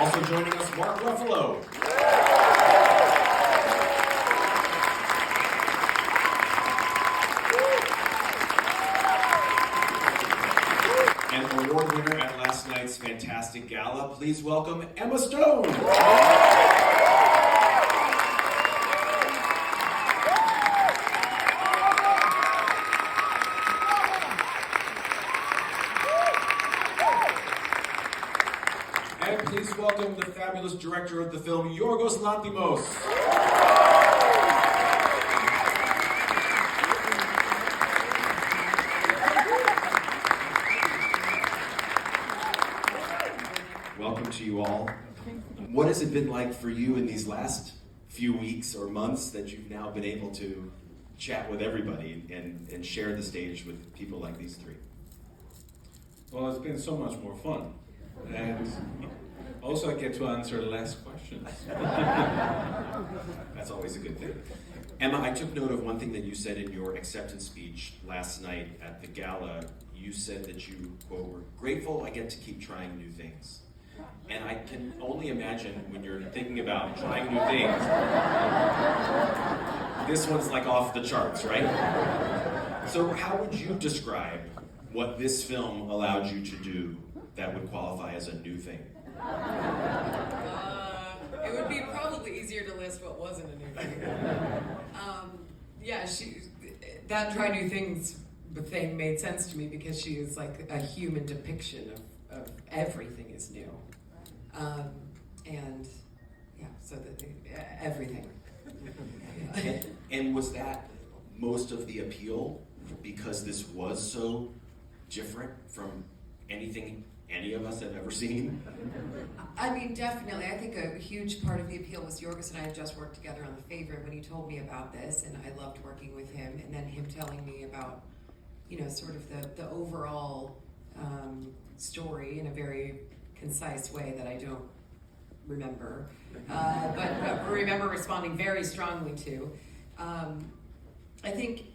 Also joining us, Mark Ruffalo. And award winner at last night's fantastic gala, please welcome Emma Stone. And please welcome the fabulous director of the film, Yorgos Lanthimos. Welcome to you all. What has it been like for you in these last few weeks or months that you've now been able to chat with everybody and share the stage with people like these three? Well, it's been so much more fun. And also I get to answer less questions. That's always a good thing. Emma, I took note of one thing that you said in your acceptance speech last night at the gala. You said that you, quote, were grateful I get to keep trying new things. And I can only imagine when you're thinking about trying new things, this one's like off the charts, right? So how would you describe what this film allowed you to do that would qualify as a new thing? It would be probably easier to list what wasn't a new thing. That try new things thing made sense to me because she is like a human depiction of everything is new. Everything. And was that most of the appeal because this was so different from anything any of us have ever seen? I mean, definitely. I think a huge part of the appeal was Yorgos and I had just worked together on The Favorite when he told me about this, and I loved working with him, and then him telling me about, sort of the overall story in a very concise way that I don't remember, but remember responding very strongly to. I think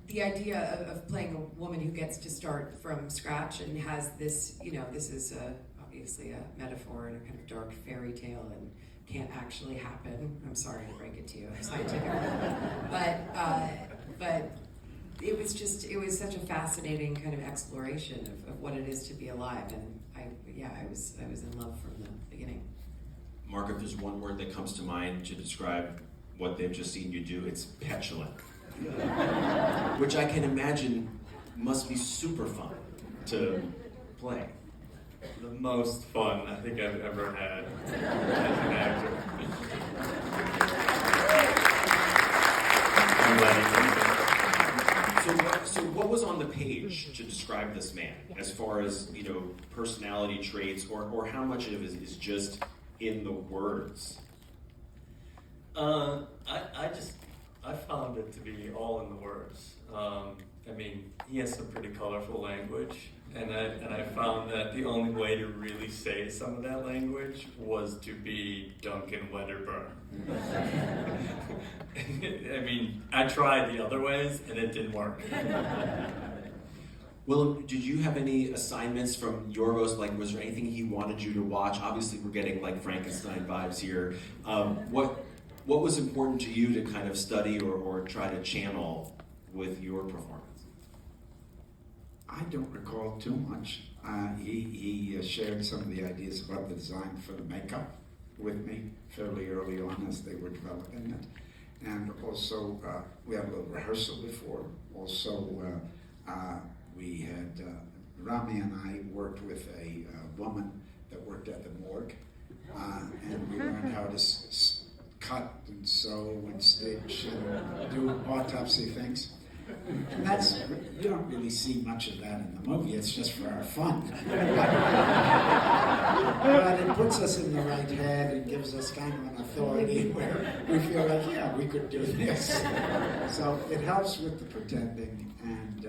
the idea of playing a woman who gets to start from scratch and has this, this is obviously a metaphor and a kind of dark fairy tale and can't actually happen. I'm sorry to break it to you, I'm scientific. But it was such a fascinating kind of exploration of what it is to be alive, and I was in love from the beginning. Mark, if there's one word that comes to mind to describe what they've just seen you do, it's petulant. Which I can imagine must be super fun to play. The most fun I think I've ever had as an actor. So what was on the page to describe this man, as far as, personality traits, or how much of it is just in the words? I found it to be all in the words. He has some pretty colorful language, and I found that the only way to really say some of that language was to be Duncan Wedderburn. I tried the other ways, and it didn't work. Willem, did you have any assignments from Yorgos? Like, was there anything he wanted you to watch? Obviously, we're getting like Frankenstein vibes here. What was important to you to kind of study or try to channel with your performance? I don't recall too much. He shared some of the ideas about the design for the makeup with me fairly early on as they were developing it. And also, we had a little rehearsal before. Also, we had, Rami and I worked with a woman that worked at the morgue. And we learned how to cut and sew and stitch and do autopsy things. And that's, you don't really see much of that in the movie, it's just for our fun. But it puts us in the right head and gives us kind of an authority where we feel like, yeah, we could do this. So it helps with the pretending, and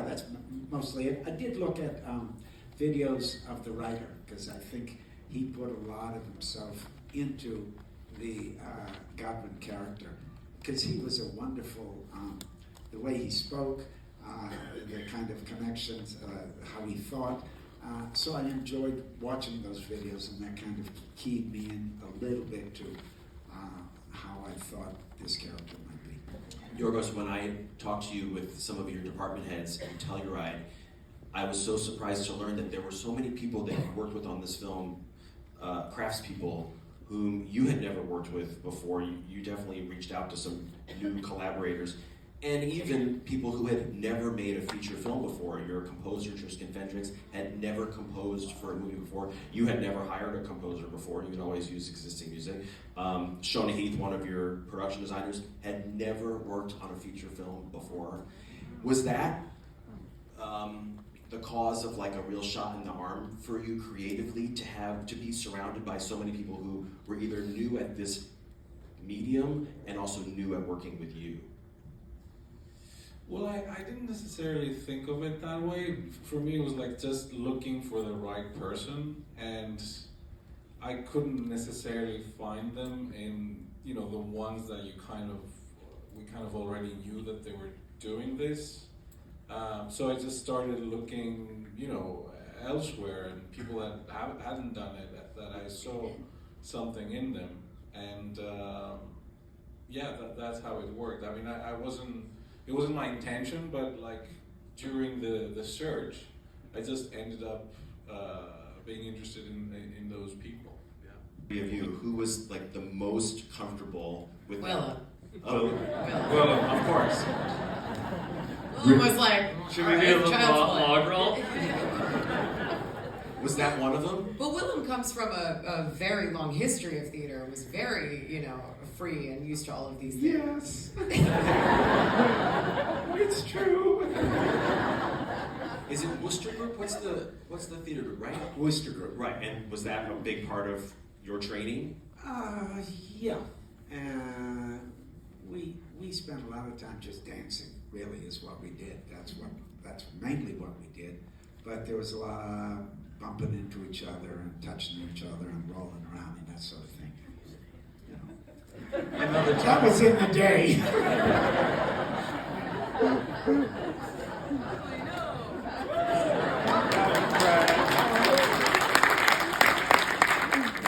that's mostly it. I did look at videos of the writer, because I think he put a lot of himself into the Godwin character, because he was a wonderful, the way he spoke, the kind of connections, how he thought, So I enjoyed watching those videos, and that kind of keyed me in a little bit to how I thought this character might be. Yorgos, when I talked to you with some of your department heads in Telluride, I was so surprised to learn that there were so many people that you worked with on this film, craftspeople, whom you had never worked with before. You definitely reached out to some new collaborators, and even people who had never made a feature film before. Your composer, Tristan Fendrix, had never composed for a movie before. You had never hired a composer before. You had always used existing music. Shona Heath, one of your production designers, had never worked on a feature film before. Was that the cause of like a real shot in the arm for you creatively, to be surrounded by so many people who were either new at this medium and also new at working with you? Well, I didn't necessarily think of it that way. For me, it was like just looking for the right person, and I couldn't necessarily find them in, you know, the ones that we kind of already knew that they were doing this. So I just started looking, you know, elsewhere, and people that hadn't done it, that I saw something in them, and that's how it worked. I mean, it wasn't my intention, but like during the search, I just ended up being interested in those people. Yeah. Three of you, who was like the most comfortable with Willem. Oh, Well, of course. Willem was like, Should all we right, do a little child's play. log roll? was that one of them? But Willem comes from a very long history of theater, was very, you know, free and used to all of these things. Yes. It's true. Is it Worcester Group? What's the theater group, right? Worcester Group. Right, and was that a big part of your training? Yeah. We spent a lot of time just dancing, really, is what we did. That's mainly what we did. But there was a lot of bumping into each other and touching each other and rolling around and that sort of thing. You know. That was in the day.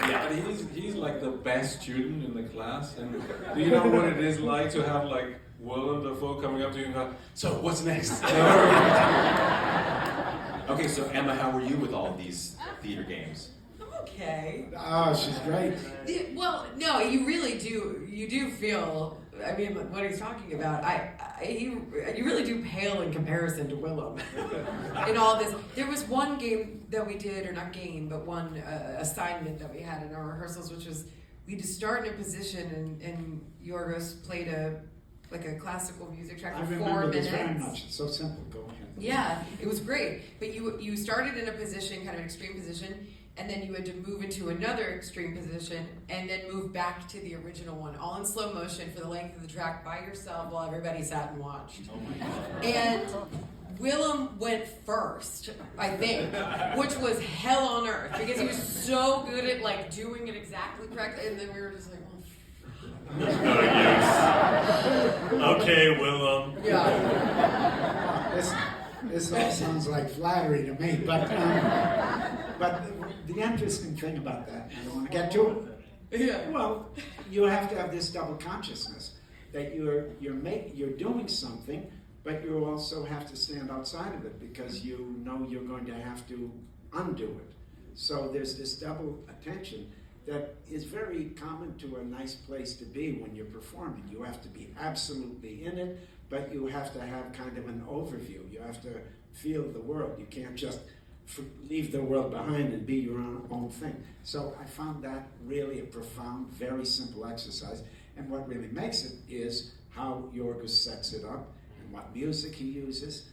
Yeah, he's like the best student in the class, and do you know what it is like to have like Willem Dafoe coming up to you and go, "So what's next?" Okay, so Emma, how were you with all of these theater games? I'm okay. Oh, she's great. Well, no, you really do. You do feel. I mean, what he's talking about, you really do pale in comparison to Willem. In all this, there was one game that we did, or not game, but one assignment that we had in our rehearsals, which was we had to start in a position, and Yorgos played a classical music track I for 4 remember minutes. this very much. It's so simple. Go ahead. Yeah, it was great. But you started in a position, kind of an extreme position, and then you had to move into another extreme position, and then move back to the original one, all in slow motion for the length of the track by yourself while everybody sat and watched. Oh my God. And Willem went first, I think, which was hell on earth because he was so good at like doing it exactly correctly, and then we were just like, No use. Okay, Willem. yeah. This all sounds like flattery to me, but the interesting thing about that, and I want to get to it. Yeah. Well, you have to have this double consciousness that you're doing something, but you also have to stand outside of it because you know you're going to have to undo it. So there's this double attention that is very common to a nice place to be when you're performing. You have to be absolutely in it, but you have to have kind of an overview. You have to feel the world. You can't just leave the world behind and be your own thing. So I found that really a profound, very simple exercise. And what really makes it is how Yorgos sets it up and what music he uses.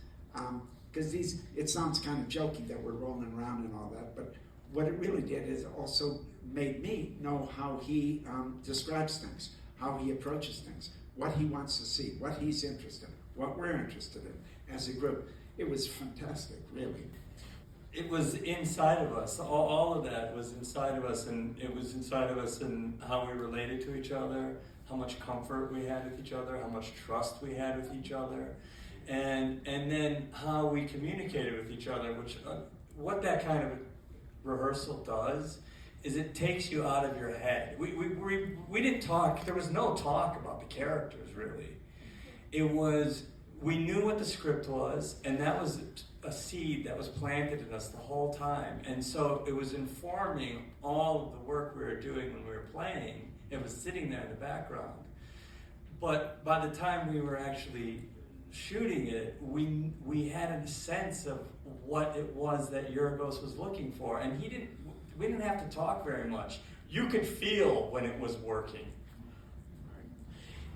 Because it sounds kind of jokey that we're rolling around and all that, but what it really did is also made me know how he describes things, how he approaches things, what he wants to see, what he's interested in, what we're interested in as a group. It was fantastic, really. It was inside of us. All of that was inside of us, and it was inside of us in how we related to each other, how much comfort we had with each other, how much trust we had with each other, and then how we communicated with each other, what that kind of rehearsal does is it takes you out of your head. We didn't talk, there was no talk about the characters really. It was, we knew what the script was, and that was a seed that was planted in us the whole time. And so it was informing all of the work we were doing when we were playing. It was sitting there in the background. But by the time we were actually shooting it, we had a sense of what it was that Yorgos was looking for. And we didn't have to talk very much. You could feel when it was working.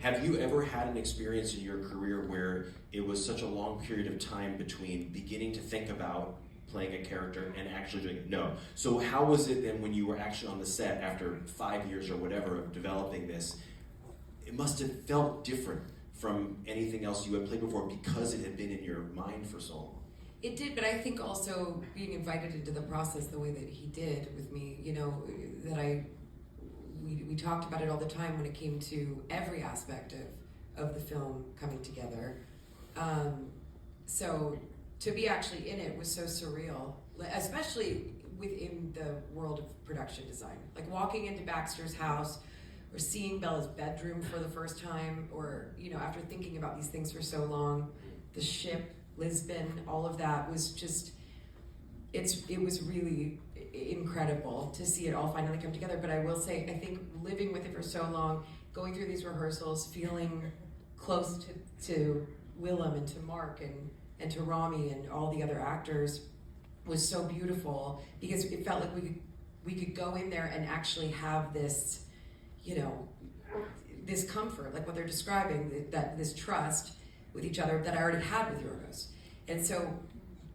Have you ever had an experience in your career where it was such a long period of time between beginning to think about playing a character and actually doing it? No. So how was it then when you were actually on the set after 5 years or whatever of developing this? It must have felt different from anything else you had played before because it had been in your mind for so long. It did, but I think also being invited into the process the way that he did with me, you know, that we talked about it all the time when it came to every aspect of the film coming together. So to be actually in it was so surreal, especially within the world of production design. Like walking into Baxter's house or seeing Bella's bedroom for the first time, or, you know, after thinking about these things for so long, the ship, Lisbon, all of that was just, it was really incredible to see it all finally come together. But I will say, I think living with it for so long, going through these rehearsals, feeling close to Willem and to Mark and to Rami and all the other actors was so beautiful, because it felt like we could go in there and actually have this, you know, this comfort, like what they're describing, that this trust with each other that I already had with Yorgos. And so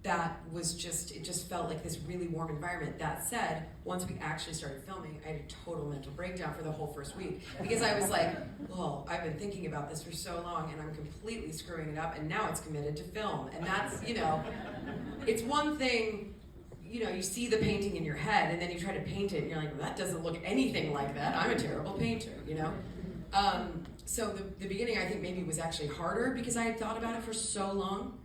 that was just, it just felt like this really warm environment. That said, once we actually started filming, I had a total mental breakdown for the whole first week, because I was like, well, I've been thinking about this for so long and I'm completely screwing it up, and now it's committed to film. And that's, you know, it's one thing, you know, you see the painting in your head and then you try to paint it and you're like, well, that doesn't look anything like that. I'm a terrible painter, you know? So the beginning, I think, maybe was actually harder because I had thought about it for so long.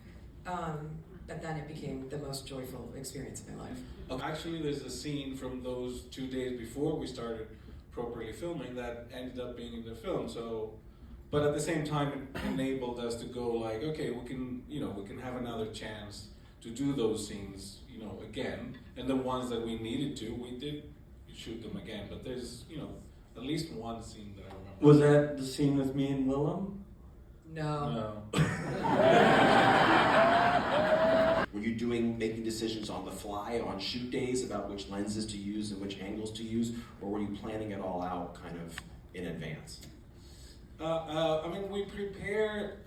But then it became the most joyful experience of my life. Actually, there's a scene from those 2 days before we started properly filming that ended up being in the film. So, but at the same time, it enabled us to go like, okay, we can have another chance to do those scenes, you know, again. And the ones that we needed to, we did shoot them again. But there's, you know, at least one scene that I remember. Was that the scene with me and Willem? No. Were you making decisions on the fly on shoot days about which lenses to use and which angles to use, or were you planning it all out kind of in advance? I mean, we prepare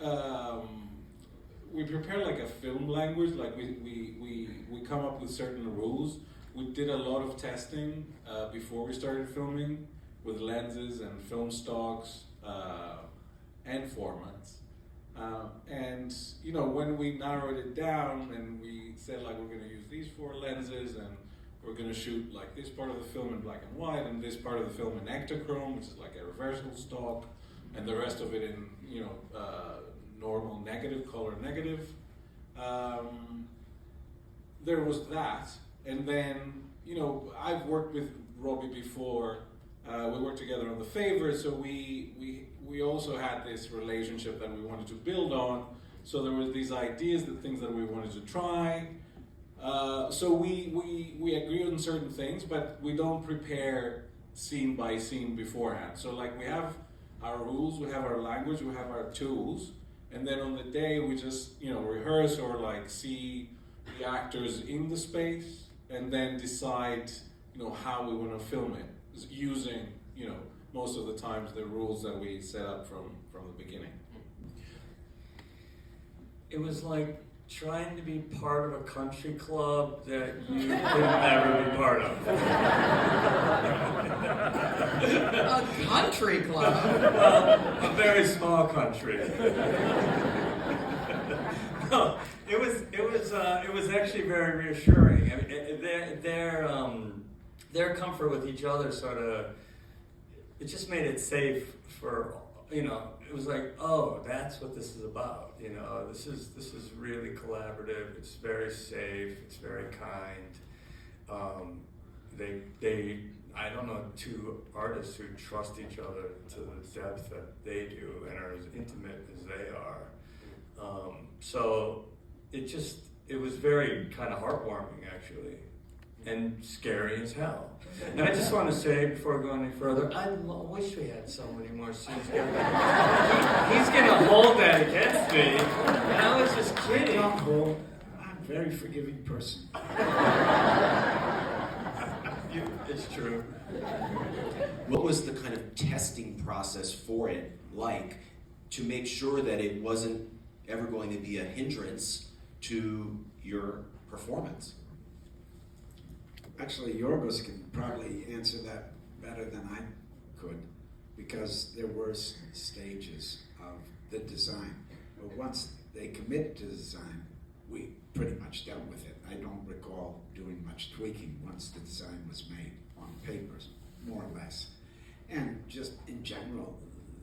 like a film language. Like we come up with certain rules. We did a lot of testing before we started filming with lenses and film stocks and formats. And you know, when we narrowed it down and we said like we're going to use these 4 lenses and we're going to shoot like this part of the film in black and white and this part of the film in Ektachrome, which is like a reversal stock, and the rest of it in, you know, normal negative, color negative. There was that, and then, you know, I've worked with Robbie before. We worked together on The Favor, so we also had this relationship that we wanted to build on. So there was these ideas, the things that we wanted to try. So we agree on certain things, but we don't prepare scene by scene beforehand. So like we have our rules, we have our language, we have our tools, and then on the day we just, you know, rehearse or like see the actors in the space, and then decide, you know, how we want to film it, using, you know, most of the times the rules that we set up from the beginning. It was like trying to be part of a country club that you could never be part of. A country club? Well, a very small country. No, it was actually very reassuring. I mean, their comfort with each other sort of, it just made it safe for you know, it was like, oh, that's what this is about. You know, this is really collaborative. It's very safe. It's very kind. They I don't know two artists who trust each other to the depth that they do and are as intimate as they are. So it was very kind of heartwarming, actually, and scary as hell. And I just want to say, before going any further, I wish we had so many more scenes together. He's going to hold that against me. And I was just kidding. I'm a very forgiving person. It's true. What was the kind of testing process for it like to make sure that it wasn't ever going to be a hindrance to your performance? Actually, Yorgos can probably answer that better than I could, because there were stages of the design. But once they committed to the design, we pretty much dealt with it. I don't recall doing much tweaking once the design was made on papers, more or less. And just in general,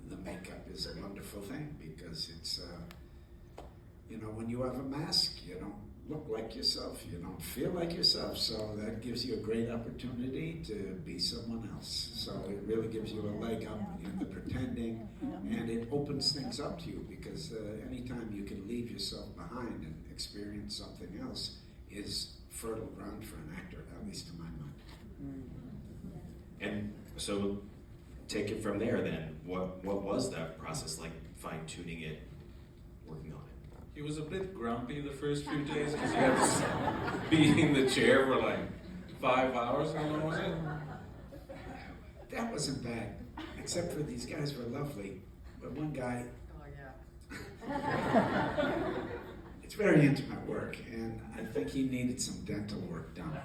the makeup is a wonderful thing, because it's, you know, when you have a mask, you don't look like yourself, you don't feel like yourself, so that gives you a great opportunity to be someone else. So it really gives you a leg up in the pretending, and it opens things up to you, because anytime you can leave yourself behind and experience something else is fertile ground for an actor, at least to my mind. And so take it from there then. What was that process like, fine-tuning it, working on it? He was a bit grumpy the first few days because he had to be in the chair for like 5 hours. How long was it? That wasn't bad, except for these guys were lovely. But one guy, it's very intimate work, and I think he needed some dental work done.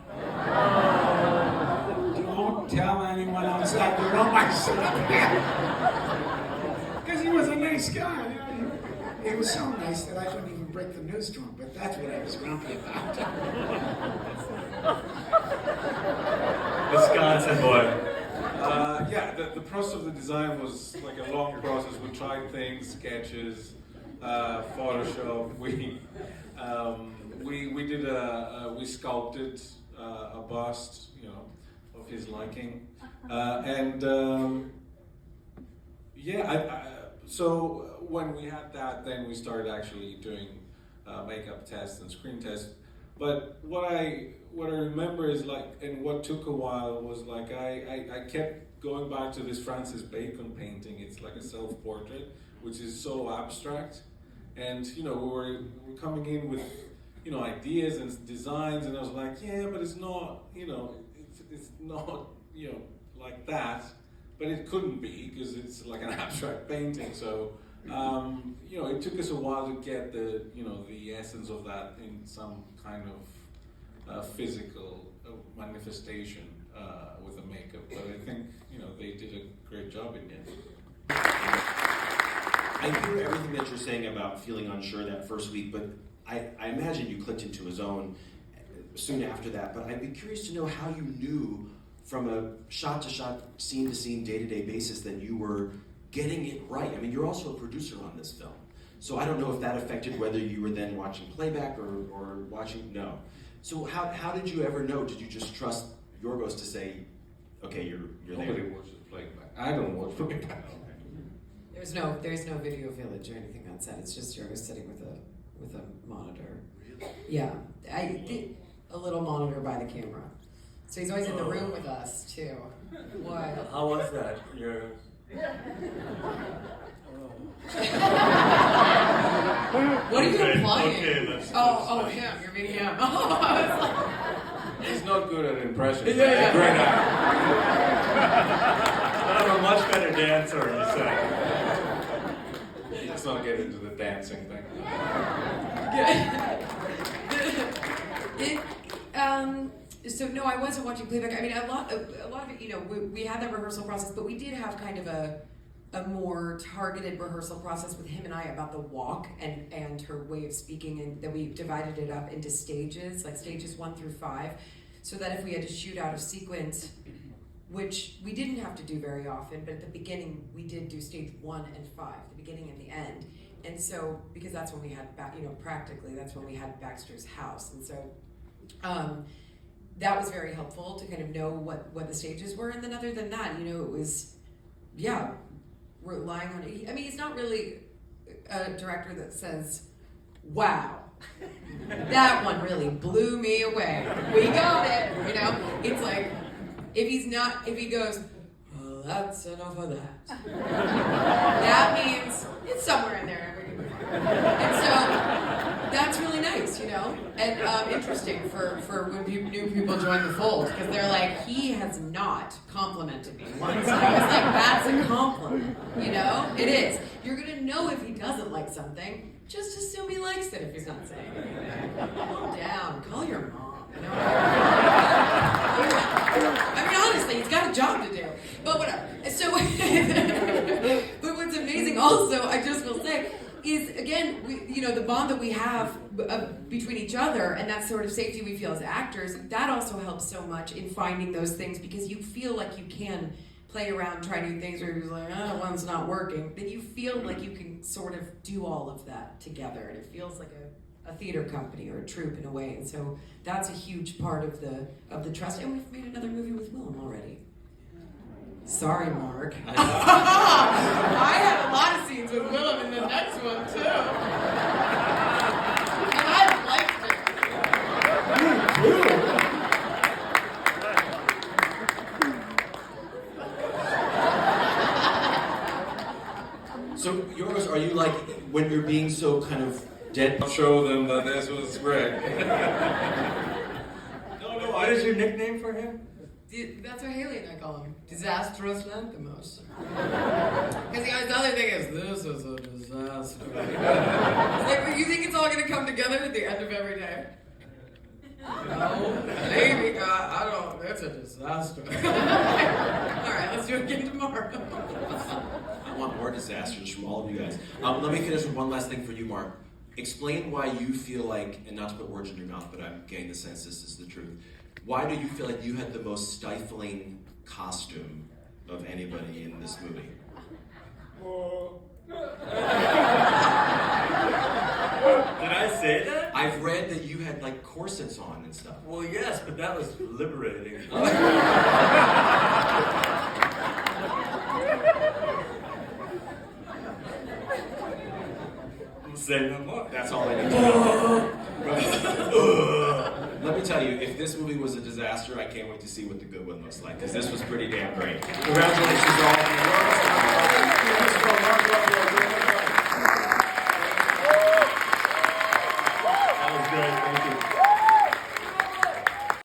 Don't tell anyone outside the room I said that. Because he was a nice guy. You know? He was so nice that I couldn't even break the news to him, but that's what I was grumpy about. Wisconsin boy. Yeah, the process of the design was like a long process. We tried things, sketches, Photoshop. We sculpted a bust, you know, of his liking, so when we had that, then we started actually doing makeup tests and screen tests. But what I remember is like, and what took a while was like, I kept going back to this Francis Bacon painting. It's like a self-portrait, which is so abstract. And, you know, we were coming in with, you know, ideas and designs, and I was like, yeah, but it's not, you know, it's not, you know, like that. But it couldn't be, because it's like an abstract painting. So, you know, it took us a while to get the, you know, the essence of that in some kind of physical manifestation with the makeup. But I think, you know, they did a great job in it. I hear everything that you're saying about feeling unsure that first week, but I imagine you clicked into his own soon after that. But I'd be curious to know how you knew from a shot-to-shot, scene-to-scene, day-to-day basis that you were getting it right. I mean, you're also a producer on this film. So I don't know if that affected whether you were then watching playback or watching, no. So how did you ever know? Did you just trust Yorgos to say, okay, you're Nobody there? watches playback. I don't watch playback. There's no video village or anything on set. It's just Yorgos sitting with a monitor. Really? Yeah, a little monitor by the camera. So he's always in the room with us too. What? How was that? What are you implying? Okay, let's him. You're meeting him. He's not good at impressions. Yeah. He's a great actor. I'm a much better dancer, you say. Let's not get into the dancing thing. So no, I wasn't watching playback. I mean, a lot of it, you know, we had that rehearsal process, but we did have kind of a more targeted rehearsal process with him and I about the walk and her way of speaking, and then we divided it up into stages, like stages 1 through 5, so that if we had to shoot out of sequence, which we didn't have to do very often, but at the beginning we did do stage 1 and 5, the beginning and the end. And so, because that's when we had, practically, that's when we had Baxter's house. And so that was very helpful to kind of know what the stages were. And then other than that, it was, relying on, he's not really a director that says, wow, that one really blew me away. We got it, It's like, if he goes, well, that's enough of that. That means it's somewhere in there. And so that's really nice, and interesting for when new people join the fold, because they're like, he has not complimented me once. And I was like, that's a compliment, It is. You're gonna know if he doesn't like something. Just assume he likes it if he's not saying anything. Calm down. Call your mom. Honestly, he's got a job to do. But whatever. So, but what's amazing also, I just will say, is again, the bond that we have between each other and that sort of safety we feel as actors, that also helps so much in finding those things, because you feel like you can play around, try new things, or you're like, one's not working. Then you feel like you can sort of do all of that together, and it feels like a theater company or a troupe in a way. And so that's a huge part of the trust. And we've made another movie with Willem already. Sorry, Mark. I had a lot of scenes with Willem in the next one too, and I liked it. So, Yorgos, are you like, when you're being so kind of dead? I'll show them that this was great. No, what is your nickname for him? That's what Haley and I call him. Disastrous Lanthimos. Because the other thing is, this is a disaster. It's like, you think it's all going to come together at the end of every day? No, maybe. I don't. It's a disaster. All right, let's do it again tomorrow. I want more disasters from all of you guys. Let me finish with one last thing for you, Mark. Explain why you feel like, and not to put words in your mouth, but I'm getting the sense this is the truth. Why do you feel like you had the most stifling costume of anybody in this movie? Did I say that? I've read that you had like corsets on and stuff. Well, yes, but that was liberating. I'm saying no more. That's all I need to know. Let me tell you, if this movie was a disaster, I can't wait to see what the good one looks like, because this was pretty damn great. Congratulations to all of you. Mark Ruffalo.